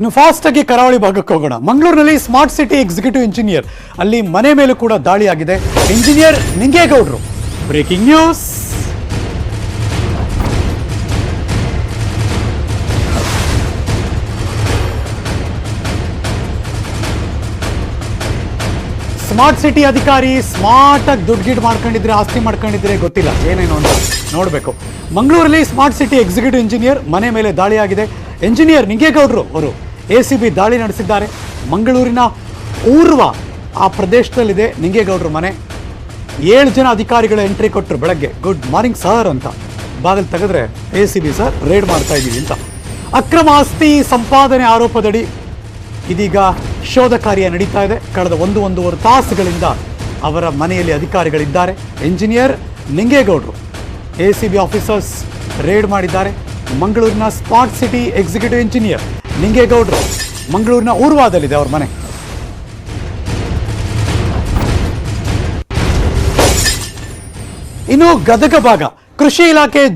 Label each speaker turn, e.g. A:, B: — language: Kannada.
A: ಇನ್ನು ಫಾಸ್ಟ್ ಆಗಿ ಕರಾವಳಿ ಭಾಗಕ್ಕೆ ಹೋಗೋಣ. ಮಂಗಳೂರಿನಲ್ಲಿ ಸ್ಮಾರ್ಟ್ ಸಿಟಿ ಎಕ್ಸಿಕ್ಯೂಟಿವ್ ಇಂಜಿನಿಯರ್ ಅಲ್ಲಿ ಮನೆ ಮೇಲೂ ಕೂಡ ದಾಳಿಯಾಗಿದೆ. ಇಂಜಿನಿಯರ್ ನಿಂಗೇಗೌಡರು ಬ್ರೇಕಿಂಗ್ ನ್ಯೂಸ್. ಸ್ಮಾರ್ಟ್ ಸಿಟಿ ಅಧಿಕಾರಿ ಸ್ಮಾರ್ಟ್ ಆಗಿ ದುಡ್ಡು ಗಿಡ್ ಮಾಡ್ಕೊಂಡಿದ್ರೆ ಆಸ್ತಿ ಮಾಡ್ಕೊಂಡಿದ್ರೆ ಗೊತ್ತಿಲ್ಲ, ಏನೇನು ಅಂತ ನೋಡಬೇಕು. ಮಂಗಳೂರಲ್ಲಿ ಸ್ಮಾರ್ಟ್ ಸಿಟಿ ಎಕ್ಸಿಕ್ಯೂಟಿವ್ ಇಂಜಿನಿಯರ್ ಮನೆ ಮೇಲೆ ದಾಳಿಯಾಗಿದೆ. ಇಂಜಿನಿಯರ್ ನಿಂಗೇಗೌಡರು ಅವರು ACB ದಾಳಿ ನಡೆಸಿದ್ದಾರೆ. ಮಂಗಳೂರಿನ ಊರ್ವ ಆ ಪ್ರದೇಶದಲ್ಲಿದೆ ನಿಂಗೇಗೌಡರು ಮನೆ. 7 ಜನ ಅಧಿಕಾರಿಗಳ ಎಂಟ್ರಿ ಕೊಟ್ಟರು ಬೆಳಗ್ಗೆ. ಗುಡ್ ಮಾರ್ನಿಂಗ್ ಸರ್ ಅಂತ ಬಾಗಿಲು ತೆಗೆದ್ರೆ ACB ಸರ್ ರೇಡ್ ಮಾಡ್ತಾ ಇದ್ದೀವಿ ಅಂತ. ಅಕ್ರಮ ಆಸ್ತಿ ಸಂಪಾದನೆ ಆರೋಪದಡಿ ಇದೀಗ ಶೋಧ ಕಾರ್ಯ ನಡೀತಾ ಇದೆ. ಕಳೆದ ಒಂದೂವರೆ ತಾಸುಗಳಿಂದ ಅವರ ಮನೆಯಲ್ಲಿ ಅಧಿಕಾರಿಗಳಿದ್ದಾರೆ. ಇಂಜಿನಿಯರ್ ನಿಂಗೇಗೌಡರು ACB ಆಫೀಸರ್ಸ್ ರೇಡ್ ಮಾಡಿದ್ದಾರೆ. ಮಂಗಳೂರಿನ ಸ್ಮಾರ್ಟ್ ಸಿಟಿ ಎಕ್ಸಿಕ್ಯೂಟಿವ್ ಇಂಜಿನಿಯರ್ ನಿಂಗೇಗೌಡರು ಮಂಗಳೂರಿನ ಊರ್ವಾದಲ್ಲಿದೆ ಅವ್ರ ಮನೆ. ಇನ್ನು ಗದಗ ಭಾಗ ಕೃಷಿ ಇಲಾಖೆ